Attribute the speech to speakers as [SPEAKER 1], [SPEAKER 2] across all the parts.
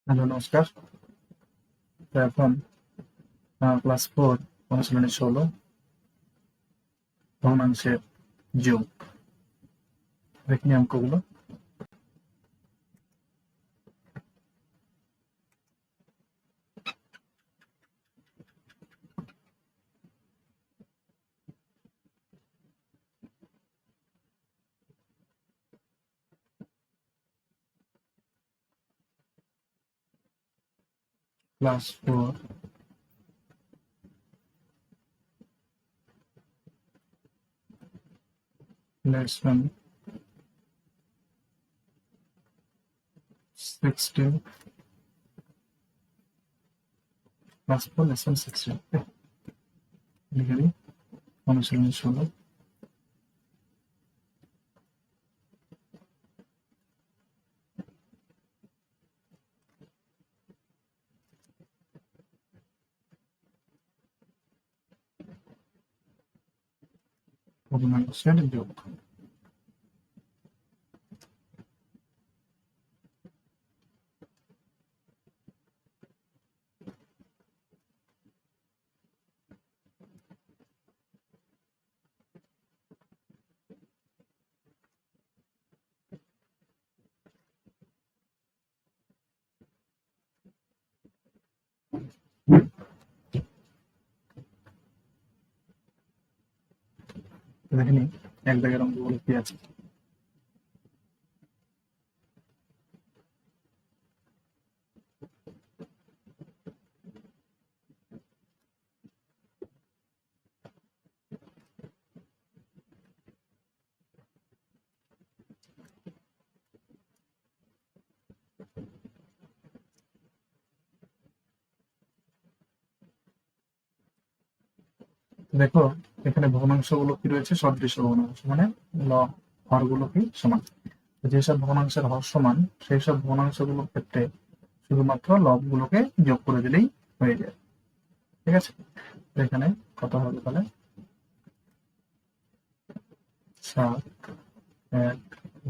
[SPEAKER 1] Hello, নমস্কার। তো এখন ক্লাস 4 অনুশীলনী 16 ভগ্নাংশের যোগ। দেখি অঙ্কগুলো। ক্লাস 4 লেসন 16, ক্লাস 4 লেসন 16 লিখে দিই। অনুশীলনী 16 ভগ্নাংশের যোগ। দেখে নিই এক দাগের অঙ্কগুলো কি আছে। দেখো এখানে ভগ্নাংশগুলো কি রয়েছে, সদৃশ ভগ্নাংশ, মানে হরগুলো কি সমান। যেসব ভগ্নাংশের হর সমান সেই সব ভগ্নাংশগুলোর ক্ষেত্রে শুধুমাত্র লবগুলোকে যোগ করে দিলেই হয়ে যায়। ঠিক আছে, এখানে কত হবে তাহলে? 7 1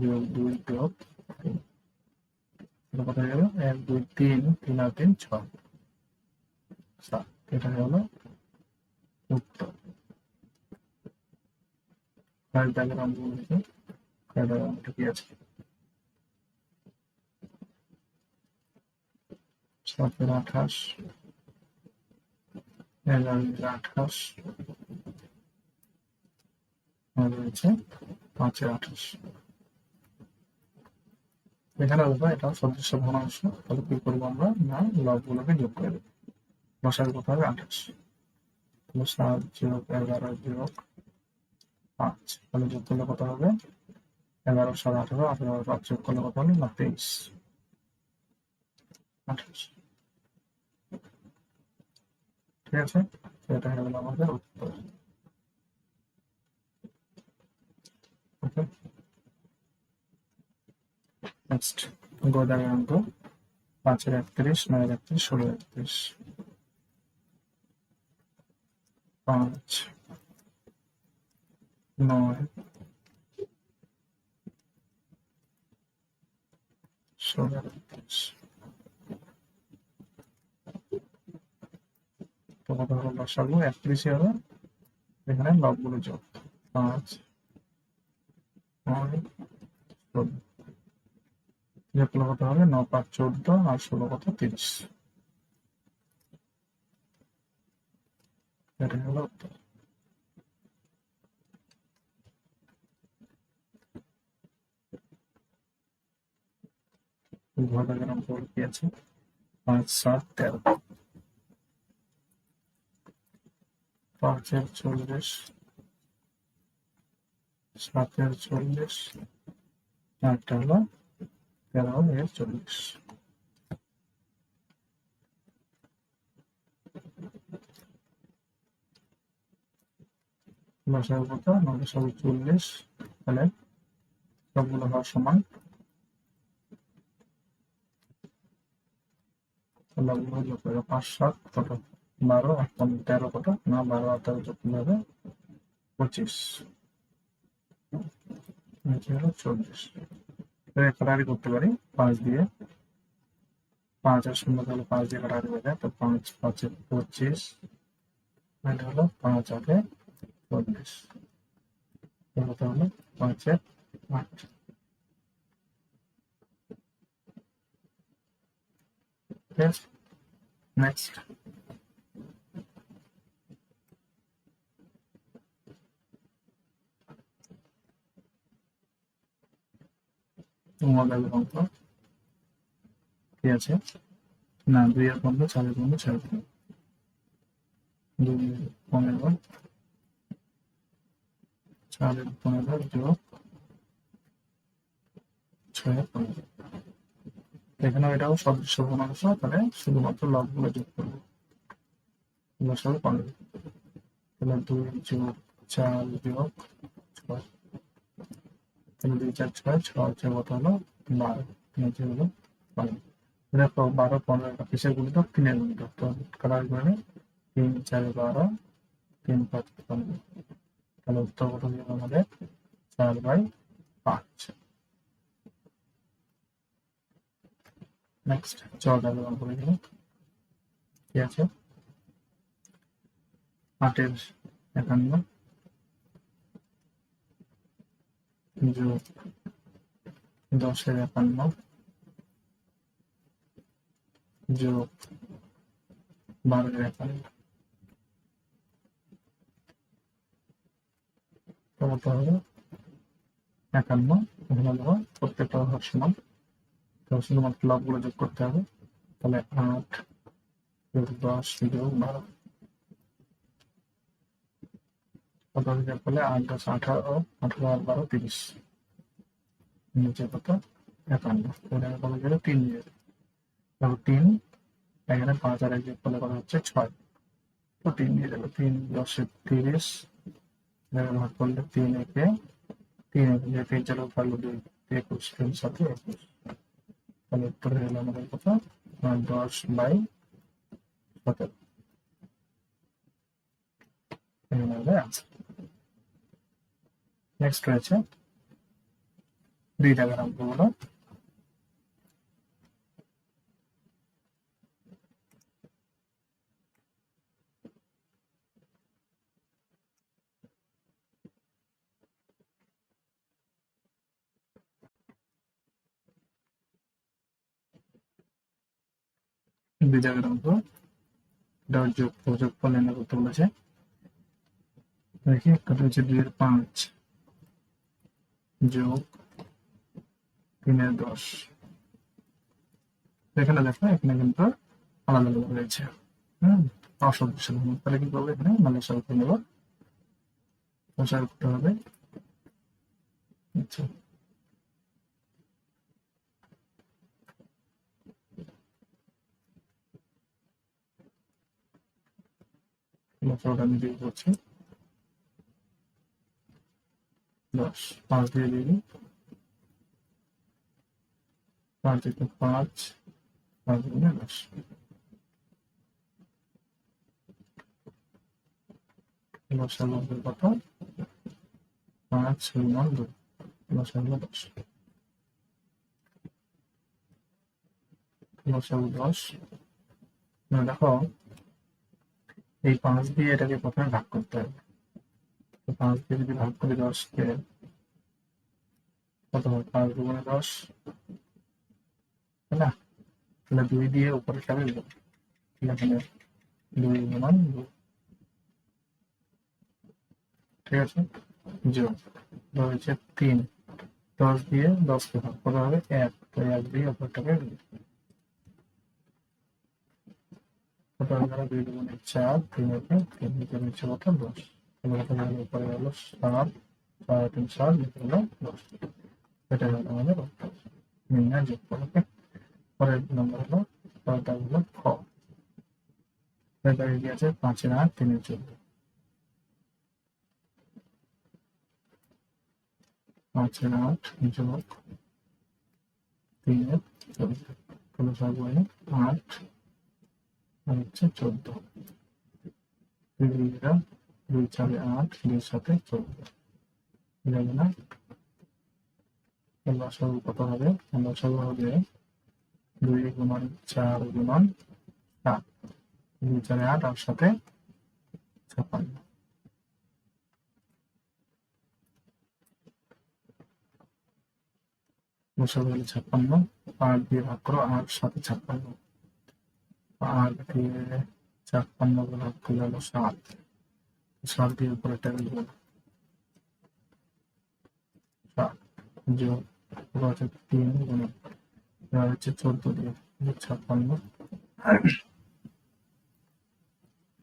[SPEAKER 1] যোগ 2 যোগ 3, কত হয়ে গেল? 1 2 3 3 আর 3 6, 7। এটা হলো উত্তর। ফার্স্ট ডায়াগ্রাম লিখে ডায়াগ্রামটা কি আছে? 7 এর 28, 11 এর 28 আর রয়েছে 5 এর 28। এখানে দেখো এটা সদৃশ্য ভগ্নাংশ, তাহলে কি করবো আমরা? না, লবগুলোকে যোগ করে দেবো। বসার কত হবে? 28। তাহলে 7 যোগ 11 যোগ 5, তাহলে যোগ করলে কত হবে? 11 7 18, 18 আর 5 যোগ করলে কত হলো? না, 23 28। ঠিক আছে, তো এটা হয়ে গেল আমাদের উত্তর। ওকে, নেক্সট গোদামের অঙ্ক। 5 এর 31, 9 এর 31, 16 এর 31। 5 9 16 এর 31। তো কত হলো? বসাবো 31 হবে, এখানে লবগুলো যোগ। 5 9 16, যোগ করলে কত হবে? 9 5 14 আর 16 কত? 30। এটা হলো উত্তর। ঘটাকের অঙ্ক কি আছে? 5 7 13, 5 এর 40, 7 এর 40, আরটা হলো 13 এর 40। লসাগু কত? 9 7 40, তাহলে সবগুলো হওয়ার সমান। লবগুলো যোগ করে 5 7 কত? 12 আর 13 কত? না, 12 আর 13 যোগ করলে হবে 25, নিচে হলো 40। কাটাকাটি করতে পারি 5 দিয়ে, 5 আর 0 তাহলে 5 দিয়ে কাটাকাটি হয়ে যায়, তো 5 5 25, এটা হলো 5 8 40, এটা হলো 5 8। নেক্সট মডেল অঙ্ক কি আছে না, 2 এর 15, 4 এর 15, 6 এর 15, 2 এর 15, 4 এর 15 যোগ 6 এর 15। এখানে এটাও সদৃশ্য ভগ্নাংশ, তাহলে শুধুমাত্র লবগুলো যোগ করবো, লসাগু 15, তাহলে 2 যোগ 4 যোগ 6, তাহলে 2 4 6, 6 হচ্ছে কত হলো 12, 3 হচ্ছে হলো 12। দেখো 12 15 একটা কিসের গুণিতক, 3 এর গুণিতক, তো কাটার করে 3 4 12, 3 5 15, তাহলে উত্তর কত হবে আমাদের 4/5। নেক্সট 14 ব্যবহার করে দিলাম, কি আছে 8 এর 51 যোগ 10 এর 51 যোগ 12 এর 51, কত হবে 51। এখানে ধরো প্রত্যেকটা ঘর সমান, তো শুধুমাত্র লবগুলো যোগ করতে হবে, তাহলে 8 যোগ 10 যোগ 12, কত যোগ করলে 8 10 18, 18 আর 12 30, নিচে কত 51, ওখানে কত গেলে 3 দিয়ে, তাহলে 3 এখানে 5 আর 1 যোগ করলে কত হচ্ছে 6, তো 3 দিয়ে যাবে, 3 10 30, ভাগ করলে 3 একে 3 একে 3 4 পারলো 2 21, 3 7 21, তাহলে উত্তর হয়ে গেল আমাদের কত 10/17, আমাদের আনসার। নেক্সট রয়েছে 2 টাকার অঙ্কগুলো, দুই জায়গার অঙ্ক, যোগফল নির্ণয় করতে বলেছে। দেখি একটা হচ্ছে 2 এর 5 যোগ 3 এর 10, এখানে দেখো এখানে কিন্তু আলাদা আলাদা রয়েছে, অসদৃশ্য ভগ্নাংশ, তাহলে কি করবো এখানে লসাগু করে নেব, লসাগু করতে হবে। আচ্ছা লসাগুটা আমি দিয়ে করছি 10, 5 দিয়ে দিবি, 5 থেকে 5, 5 গুণে 10, লসাগু হবে কত 5 গুণন 2, লসাগু 10, লসাগু 10। দেখো এই 5 দিয়ে এটাকে প্রথমে ভাগ করতে হবে, তো 5 দিয়ে যদি ভাগ করি 10 কে, কত হয় 5 দুগুণে 10, তাই না, তাহলে 2 দিয়ে উপরে যাবে, এখানে 2 গুণন 2, ঠিক আছে, যোগ রয়েছে 3, 10 দিয়ে 10 কে ভাগ করা হবে 1, তো 1 দিয়ে অপরটাকে কত হয়ে গেল 2 দুগুণে 4, 3 একে 3, নিচে নিচে কত 10, তাহলে কত হলো উপরে গেল 7, 4 3 7, নিচে হলো 10, এটা হলো আমাদের উত্তর নির্ণয় যোগফল। ওকে, পরের নম্বর হলো পরেরটা হলো খ, এটা কি আছে 5 এর 8, 3 এর 14, 5 এর 8 যোগ 3 এর 14, তাহলে সব হয় 8 আর হচ্ছে 14, 2 2 2 4 8, 2 7 14, যাবে না, লসাগু কত হবে, লসাগু হবে 2 গুণন 4 গুণন 7, 2 4 8 আর 7 56। লসাগু হলো 56, 8 দিয়ে ভাগ করো, 8 7 56, 8 দিয়ে 56 ভাগ করলে হলো 7, 7 দিয়ে উপরে টেবিল গুণ 7 যোগ 3 গুণ এবার হচ্ছে 14 দিয়ে 56,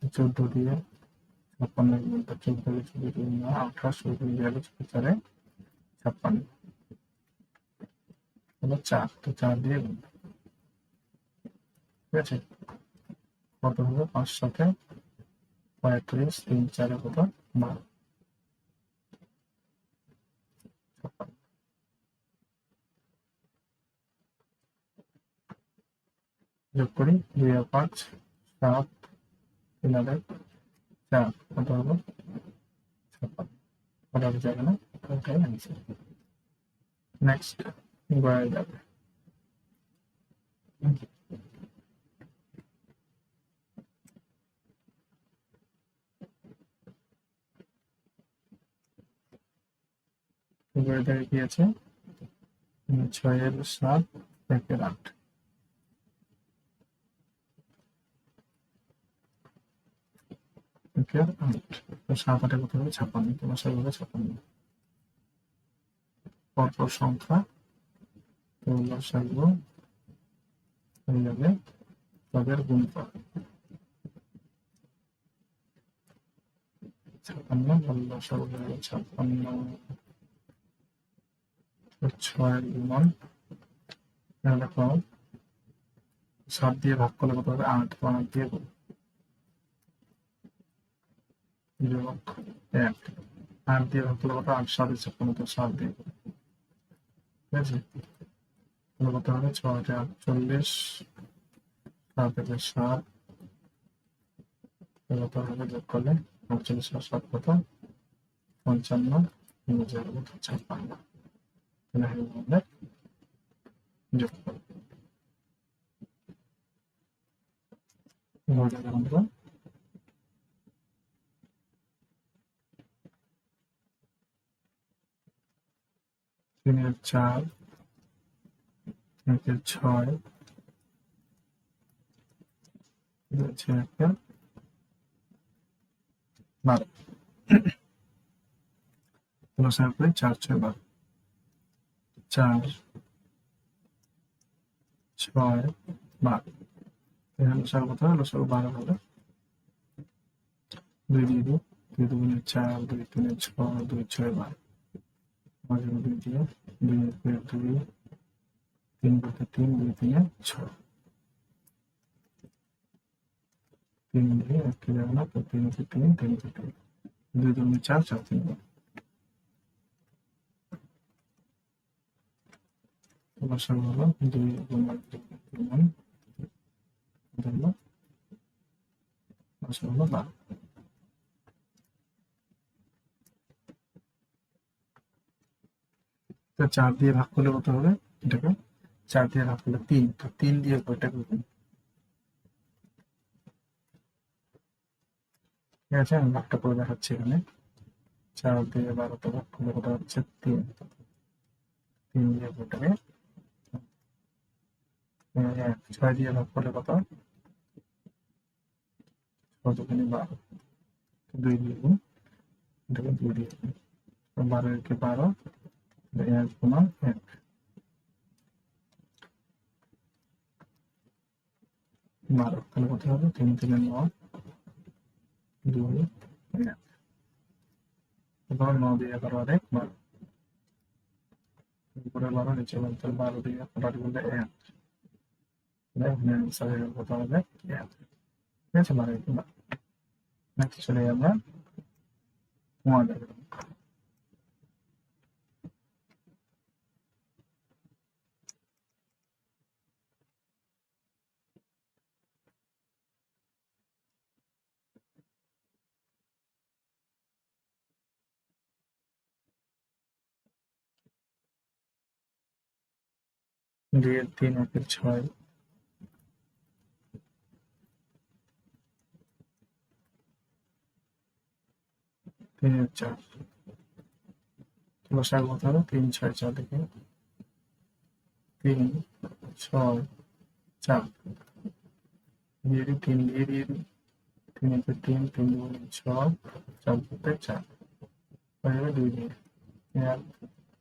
[SPEAKER 1] 14 দিয়ে 56 গুণটা 14 দিয়ে 28 দিয়ে 4 56 হলো 4, তো 4 দিয়ে গুণ, ঠিক আছে। কত হলো 5 7 35, 3 4 কত 12, যোগ করি 2 আর 5 7, 3 আর 1 4, কত হলো 56, কটার যাবে না, ওটাই অ্যান্সার। নেক্সট গড়ায় যাবে, গড়ে কি আছে 6 এর 7, 1 এর 8, ওকে 8, তো 7 8 কত হবে 56, তোমার সাথে হবে 56 পরপর সংখ্যা, তো লসাগু হয়ে যাবে তাদের গুণফল 56, লসাগু হয়ে যাবে 56, 6 গুণন দেখো 7 দিয়ে ভাগ করলে কত হবে 8, তো 8 দিয়ে গুণ যোগ 1, 8 দিয়ে ভাগ করলে কত 8 7 56, তো 7 দিয়ে গুণ, ঠিক আছে। তাহলে কত হবে 6 48, 7 7, কত হবে যোগ করলে 48 আর 7 কত 55, নিজের মতো 56, তাহলে আমাদের যোগ করব আমরা 3 এর 4, 1 এর 6, 1 এর 12, লসাগু করে 4 6 12, 4 6 12, এখানে লসাগু কত হবে লসাগু 12 হবে, 2 দিয়ে দিই, 2 দুগুণে 4, 2 3 6, 2 6 12, মাঝে 2 দিয়ে 2 1 2, 3 করতে 3, 2 3 6, 3 দিয়ে 1 কে যাবে না, তো 3 কে 3, 3 কে 3, 2 দুগুণে 4, 4 3 লসাগু হলো 2 গুণন 2 গুণন হলো লসাগু হলো 12, তো 4 দিয়ে ভাগ করলে কত হবে, এটাকে 4 দিয়ে ভাগ করলে 3, তো 3 দিয়ে ওইটাকে গুণ, ঠিক আছে। আমি ভাগটা করে দেখাচ্ছি এখানে, 4 দিয়ে 12 তে ভাগ করলে কত হচ্ছে 3, 3 দিয়ে ওইটাকে 6 দিয়ে ভাগ করলে কত 6 দুগুণে 12, 2 দিয়ে গুণ, এটাকে 2 দিয়ে গুণ, 12 একে 12, 1 গুণন 1, 12, তাহলে কত হবে 3 3 9, 2 1, এবার 9 দিয়ে 11 আর 1 12, উপরে 12 নিচে 12, তাহলে 12 দিয়ে 8 গুণলে 1, এখানে অ্যান্সার কত হবে 1, ঠিক আছে। 12 নেক্সট চলে আমরা 1 2 এর 3, 1 এর 6, 3 4 লসাগু কত হবে 3 6 4 থেকে 3 6 4 দিয়ে দিই 3 দিয়ে দিই 3 একে 3 3 দুগুণে 6 4 করতে 4 হয়ে যাবে 2 দিয়ে 1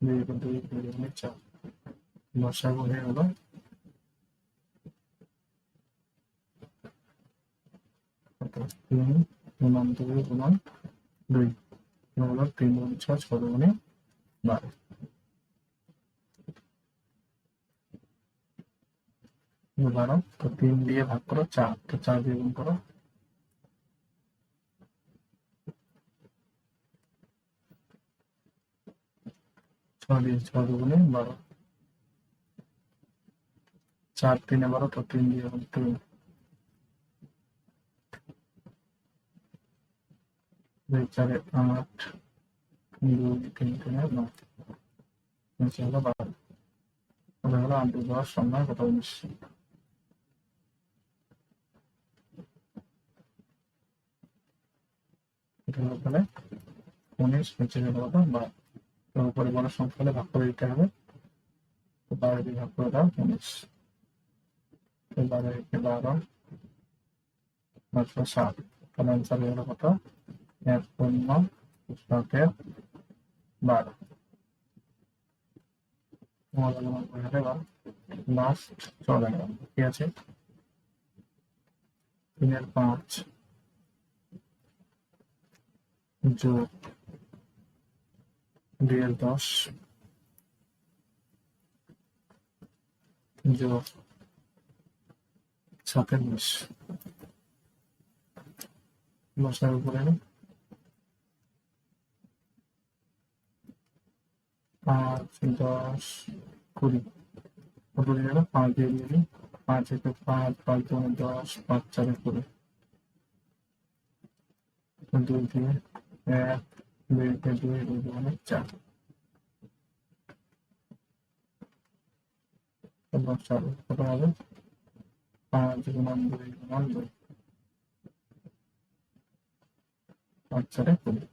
[SPEAKER 1] 2 একে 2 2 দুগুণে 4 লসাগু হয়ে গেল 3 গুণন 2 গুণন 2 হলো 3 গুণে 6 6 দুগুণে 12 12 তো 3 দিয়ে ভাগ করো 4 তো 4 দিয়ে গুণ করো 6 দিয়ে 6 দুগুণে 12 4 3 12 তো 3 দিয়ে গুণ 3 2 4 8 2 3 3 9 নিচে হলো 12 তবে হলো 8 10 সংখ্যা কত 19 এটা হলো তাহলে 19 নিচে হলো কত 12 তো উপরে বড় সংখ্যা হলে ভাগ করে দিতে হবে তো 12 দিয়ে ভাগ করে দাও 19 তো 12 একে 12 মাত্র 7 তাহলে অ্যান্সার হলো কত 1.7 12 লাস্ট চলে গেল ঠিক আছে 3 5 যোগ 2 10 যোগ 7 20 লসাগু উপরে 5 10 20 কত দিয়ে গেল 5 দিয়ে দিলি 5 একে 5 5 দুগুণে 10 5 4 20 2 দিয়ে 1 2 একে 2 2 দুগুণে 4 লসাগু কত হবে 5 গুণন 2 গুণন 2 5 4 20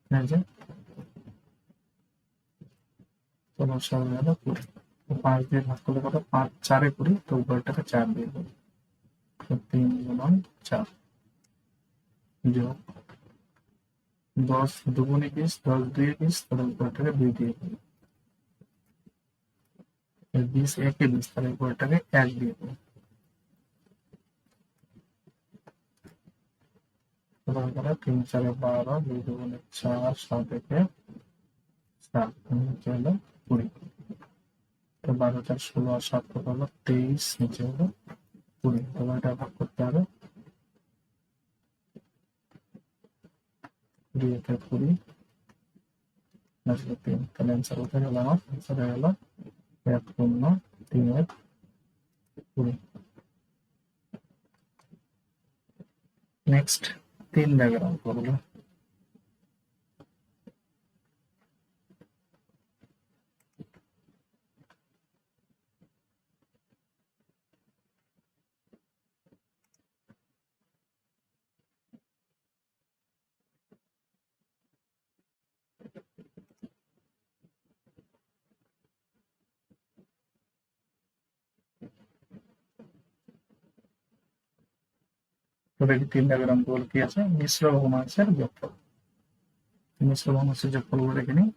[SPEAKER 1] ঠিক আছে তো লসাগু হলো 20 5 দিয়ে ভাগ করলে কত 5 4 20 তো উপরটাকে 4 দিয়ে দেবো 3 গুণন 4 যোগ 10 দুগুণে 20 10 দুই 20 তাহলে উপরটাকে 2 দিয়ে দেবো 20 একে 20 তাহলে উপরটাকে 1 দিয়ে দেবো প্রথম করে 3 4 12 2 দুগুণে 4 7 একে 7 নিচে হলো 20 তো 12 4 16 আর 7 কত হলো 23 নিচে হলো 20 তাহলে এটা ভাগ করতে হবে 2 একে 20 আসলে 3 তাহলে অ্যান্সার উঠে গেল আমার অ্যান্সার হয়ে গেল 1.3 20 নেক্সট 3 দাগের অঙ্কগুলো তো দেখি 3 দাগের অঙ্কগুলো কি আছে মিশ্র ভগ্নাংশের যোগফল মিশ্র ভগ্নাংশের যোগফলগুলো দেখে নিই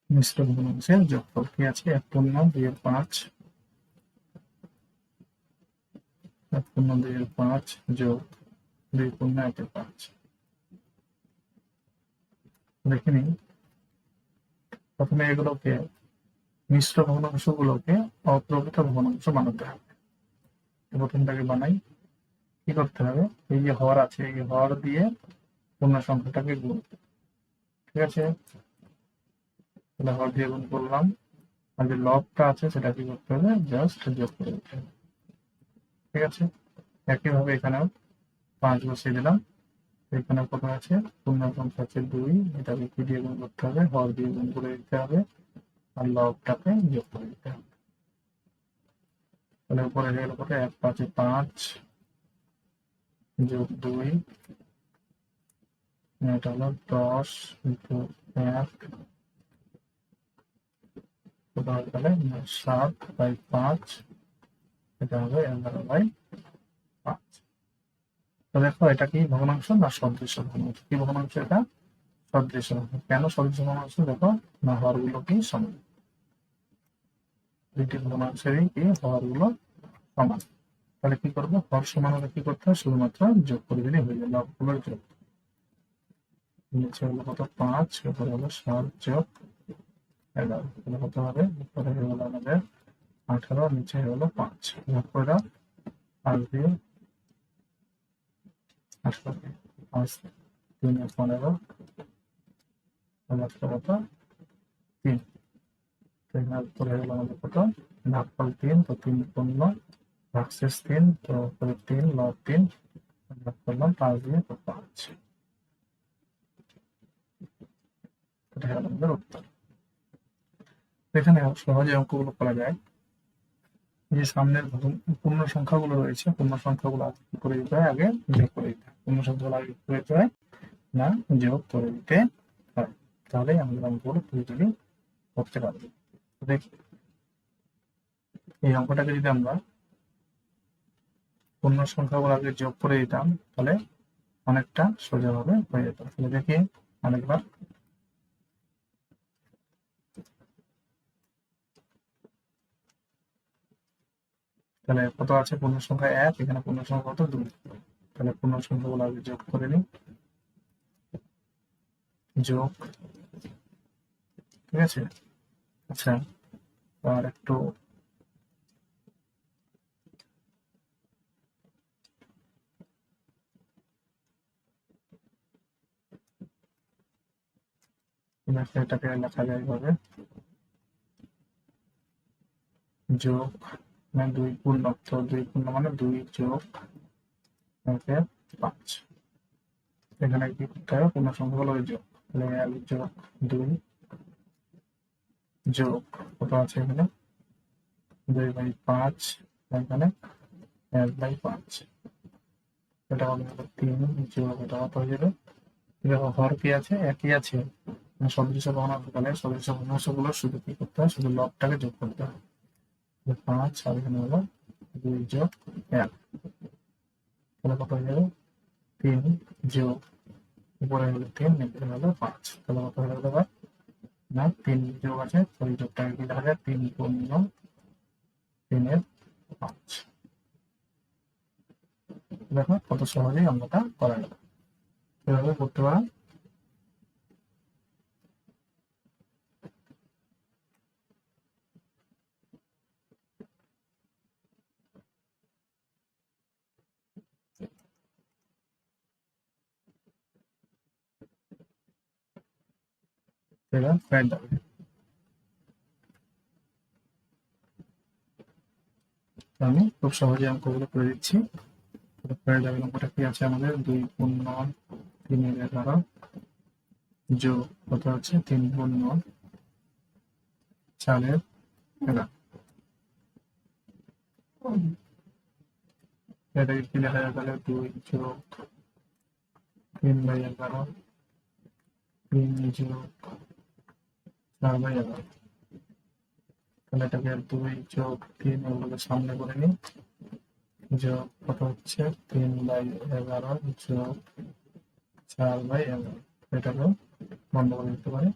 [SPEAKER 1] মিশ্র ভগ্নাংশের যোগফল কি আছে 1.2 1.2 যোগ 2.1 দেখে নিই প্রথমে এগুলোকে মিশ্র ভগ্নাংশগুলোকে অপ্রকৃত ভগ্নাংশ বানাতে হবে। প্রথমটাকে বানাই। কি করতে হবে, এই যে হর আছে, এই হর দিয়ে পূর্ণ সংখ্যাটাকে গুণ। ঠিক আছে, তাহলে হর দিয়ে গুণ করলাম, আর যে লবটা আছে সেটা কি করতে হবে, জাস্ট যোগ করে দিতে হবে। ঠিক আছে, একইভাবে এখানেও 5 বসিয়ে দিলাম। এখানে কত আছে, পূর্ণ সংখ্যা আছে 2, এটাকে কি দিয়ে গুণ করতে হবে, হর দিয়ে গুণ করে দিতে হবে, আর লবটাকে যোগ করে দিতে হবে। তাহলে উপরে হয়ে গেল কত, 1 5 5 যোগ 2, এটা হলো 10 যোগ 1, কত হবে তাহলে 7/5, এটা হবে 11/5। তো দেখো এটা কি ভগ্নাংশ না সদৃশ ভগ্নাংশ? কি ভগ্নাংশ এটা? সদৃশ ভগ্নাংশ। কেন সদৃশ ভগ্নাংশ? দেখো না হরগুলো কি সমান, দুইটি ভগ্নাংশেরই কি হরগুলো সমান। তাহলে কি করবো, হর সমান হলে কি করতে হয়, শুধুমাত্র যোগ করে দিলে হয়ে যাবে, লবগুলোর যোগ। নিচে হলো কত 5, উপরে হলো 7 যোগ 11, তাহলে কত হবে, উপরে হয়ে গেল আমাদের 18, নিচে হলো 5, যোগ করে দাও 5 দিয়ে 18, 5 3 15, কত 3, তো এখানে উপরে হয়ে গেল আমাদের কত, ভাগফল 3, তো 3 15 ভাগশেষ 3, তো উপরে 3 লব 3, ভাগ করলাম 5 দিয়ে, তো 5, এটা হলো আমাদের উত্তর। এখানে সহজে অঙ্কগুলো করা যায়। যে সামনের পূর্ণ সংখ্যাগুলো রয়েছে, পূর্ণ সংখ্যাগুলো আগে কি করে দিতে হয়, আগে যোগ করে দিতে হয়। পূর্ণ সংখ্যাগুলো আগে কি করে দিতে হয়, না যোগ করে দিতে হয়, তাহলেই আমাদের অঙ্কগুলো পুরোপুরি করতে পারবে। দেখি এই অঙ্কটাকে যদি আমরা পূর্ণ সংখ্যাগুলো আগে যোগ করে দিতাম, তাহলে অনেকটা সোজাভাবে হয়ে যেত। তাহলে দেখি আরেকবার, তাহলে কত আছে, পূর্ণ সংখ্যা 1, এখানে পূর্ণ সংখ্যা কত 2, তাহলে পূর্ণ সংখ্যাগুলো আগে যোগ করে নিই, যোগ। ঠিক আছে, আচ্ছা আর একটু এটাকে লেখা যায় এইভাবে, যোগ মানে 2 পূর্ণ, তো 2 পূর্ণ মানে 2 যোগ 5, এখানে কি করতে হবে, পূর্ণ সংখ্যাগুলো যোগ, তাহলে 1 যোগ 2 যোগ কত আছে এখানে 2/5, এখানে 1/5, এটা হবে 3 যোগ, এটা কত হয়ে যাবে, দেখো হর কি আছে, একই আছে, সদৃশ ভগ্নাংশ, তাহলে সদৃশ ভগ্নাংশগুলো শুধু কি করতে হয়, শুধু লবটাকে যোগ করতে হয়। 5 আর এখানে হলো 2 যোগ 1, তাহলে কত হয়ে যাবে 3 যোগ, উপরে হলো 3, নিচে হলো 5, তাহলে কত হয়ে যাবে এবার, না 3 যোগ আছে, তো এই যোগটাকে কি লেখা যায়, 3 পূর্ণ 3/5। দেখো কত সহজেই অঙ্কটা করা গেল, এভাবে করতে পারো। এবার ফ্যাট দাও, আমি খুব সহজে অঙ্কগুলো করে দিচ্ছি। ফ্যাট দাও অঙ্কটা কি আছে আমাদের, 2 পূর্ণ 3/11 যোগ কত আছে, 3 পূর্ণ 4/11, এটাকে কি লেখা যায় তাহলে, 2 যোগ 3/11, 3 যোগ 4/11, তাহলে এটাকে 2 যোগ 3 এগুলোকে সামনে করে নিই, যোগ কত হচ্ছে 3/11 যোগ 4/11, এটাকে বন্ধ করে দিতে পারি,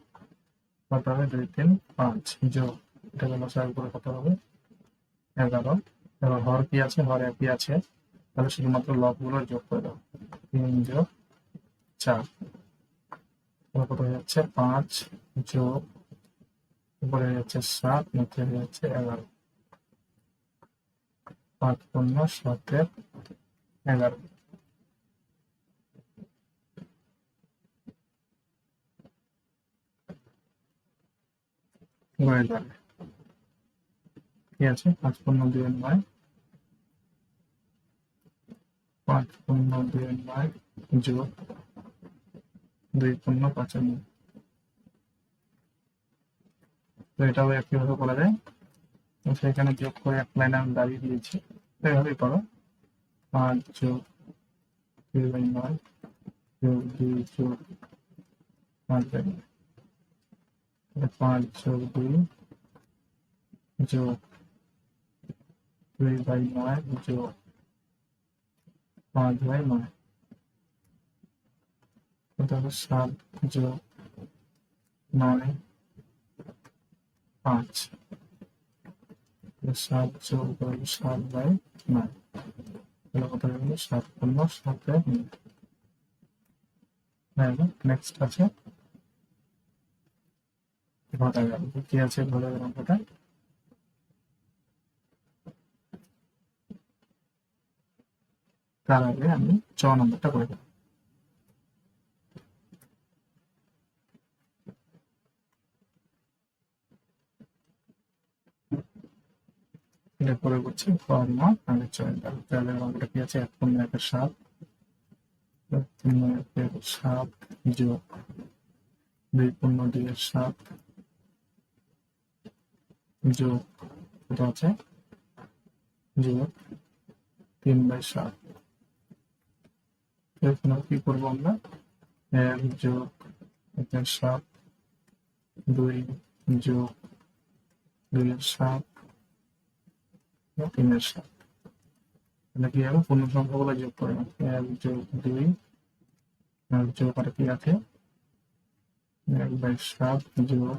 [SPEAKER 1] কত হবে 2 3 5 যোগ, এটাকে লসাগু করে কত হবে 11। এবার হর কি আছে, হর একই আছে, তাহলে শুধুমাত্র লবগুলো যোগ করে দাও, 3 যোগ 4, কত হয়ে যাচ্ছে 5 যোগ উপরে হচ্ছে 7, নিচে হচ্ছে 11। 5 পূর্ণ 7 11 হয়ে যাবে। ঠিক আছে, 5 পূর্ণ 2 9, 5 পূর্ণ 2 9 যোগ 2 পূর্ণ 55। তো এটাও একইভাবে করা যায়। তো সেখানে যোগ করে এক লাইনে আমি দাঁড়িয়ে দিয়েছি, এইভাবেই করো। 5 যোগ 2/9 যোগ 2 যোগ 5/9, 5 যোগ 2 যোগ 2/9 যোগ 5/9, তাহলে 7 যোগ 9 5, 7 যোগ 7/9, তাহলে কত হয়ে গেল? 7 পূর্ণ 7/9। নেক্সট আছে ভাগাগার। কি আছে ভাগাগার অঙ্কটা? তার আগে আমি 6 নম্বরটা করে দেব। এরপরে করছি কর্ম আগে 6। তাহলে অঙ্কটা কি আছে? 1 পূর্ণ 1 7, 1 পূর্ণ 1 7 যোগ 2 পূর্ণ 2 7 যোগ কত আছে? যোগ 3/7। এখানে কি করবো আমরা? 1 যোগ 1 7, 2 যোগ 2 7, 3 7। তাহলে কি হবে? পূর্ণ সংখ্যাগুলো যোগ করে 1 যোগ 2 যোগ আর কি আছে? 1/7 যোগ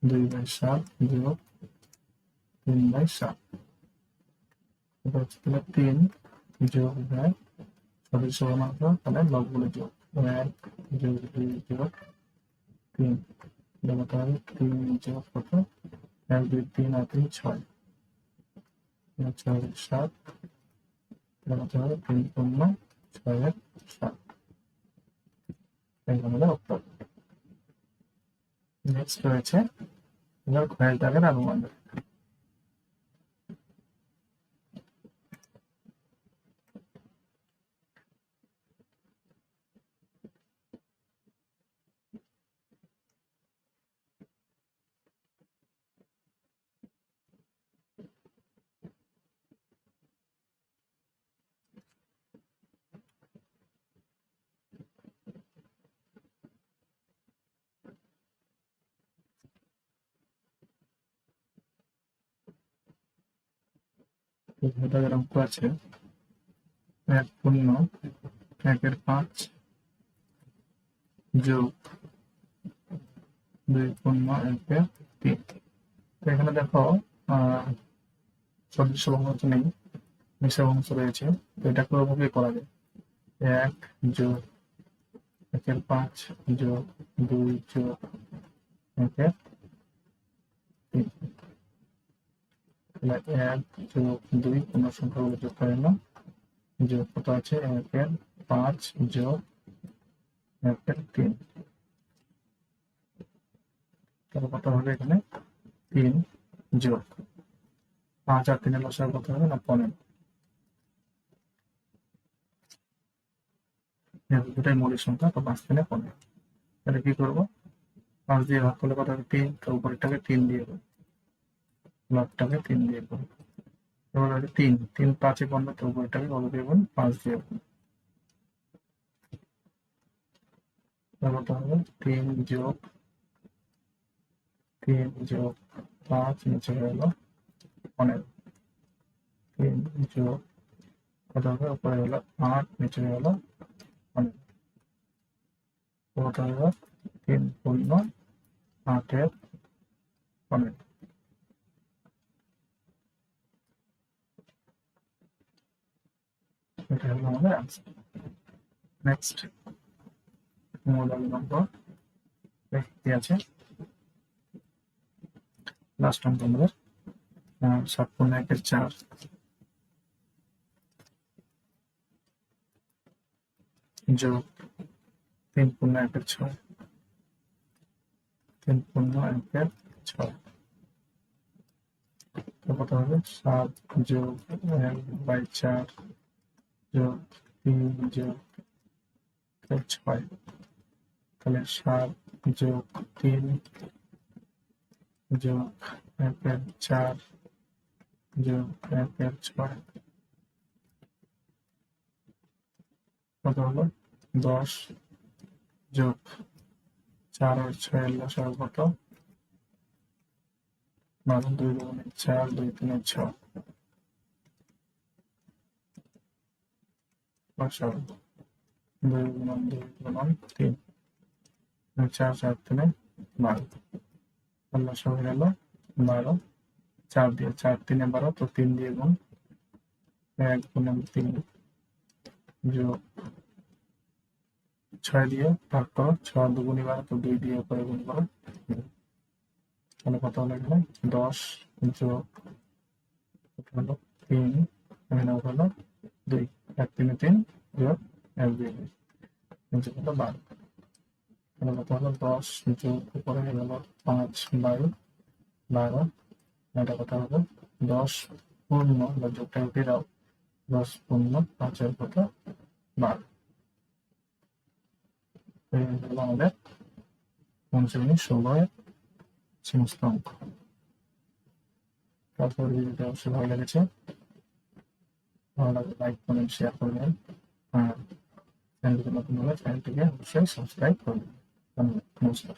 [SPEAKER 1] 2/7 যোগ 3/7। এটা হচ্ছে তাহলে 3 যোগ 1 সদস্য ঘনত্ব, তাহলে লবগুলো যোগ 1 যোগ 2 যোগ 3, কত হবে? 3 যোগ কত? 1 2 3 আর 3 6, 6 7, কত হবে? 3 পূর্ণ 6 7। এই আমাদের উত্তর। নেক্সট রয়েছে এবার ঘয়ের দাগের অনুমান। ঘয়ের দাগের অঙ্ক আছে 1 পূর্ণ 1 5 যোগ 2 পূর্ণ 1 3। তো এখানে দেখো সদৃশ্য ভগ্নাংশ নেই, মিশ্র ভগ্নাংশ রয়েছে। তো এটা কোনোভাবেই করা যায়। 1 যোগ 1 5 যোগ 2 যোগ 1 3, তাহলে 1 যোগ 2 পূর্ণ সংখ্যাগুলো যোগ করে না, যোগ কত আছে? 1 5 যোগ 1 3, তাহলে কত হবে এখানে? 3 যোগ 5 আর 3 এর লসাগু কত হবে? না 15। দুটাই মৌলিক সংখ্যা, তো 5 3 15। তাহলে কি করবো? 5 দিয়ে ভাগ করলে কত হবে? 3, তো উপরেরটাকে 3 দিয়ে করবো, লবটাকে 3 দিয়ে করবো। এবার হচ্ছে 3 3 5 এ 15, তো উপরেরটাকে কত দিয়ে করবো? 5 দিয়ে করবো। কত হবে? 3 যোগ 3 যোগ 5 নিচে হয়ে গেল 15। 3 যোগ কত হবে? উপরে হলো 8 নিচে হয়ে গেল 15। কত হবে? 3 পূর্ণ 8 এর 15। এটা হলো আমাদের আনসার। নেক্সট মৌলিক নম্বর কি আছে? লাস্ট অঙ্ক আমাদের 7×1=4 যোগ 3×1=6 3×1=6 কত হবে 7 যোগ 1/4 যোগ 3 যোগ 6 তাহলে 7 যোগ 3 যোগ 1/4 যোগ 1/6 কত হলো 10 যোগ 4 আর 6 এর লসাগু কত 2 গুণে 4 2 3 6 লসাগু 2 গুণন 2 গুণন 3 4 4 3 12 লসাগু হয়ে গেল 12 4 দিয়ে 4 3 12 তো 3 দিয়ে গুণ 1 গুণন 3 যোগ 6 দিয়ে ভাগ করো 6 দুগুণে 12 তো 2 দিয়ে করে গুণ করো তাহলে কত হলো এখানে 10 যোগ কত হলো 3 এখানে হলো 2 1 3 3 যোগ 1 2 নিচে কত 12 তাহলে কত হলো 10 যোগ উপরে হয়ে গেল 5 12 12 এটা কত হবে 10 পূর্ণ যোগটা উঠে দাও 10 পূর্ণ 5 এর কত 12 আমাদের পঞ্চমী 16 সমস্ত অঙ্ক তারপর ভিডিওটা অবশ্যই ভালো লেগেছে ভালো লাগলে লাইক কমেন্ট শেয়ার করবেন আর চ্যানেলটিকে নতুন হলে চ্যানেলটিকে অবশ্যই সাবস্ক্রাইব করবেন ধন্যবাদ নমস্কার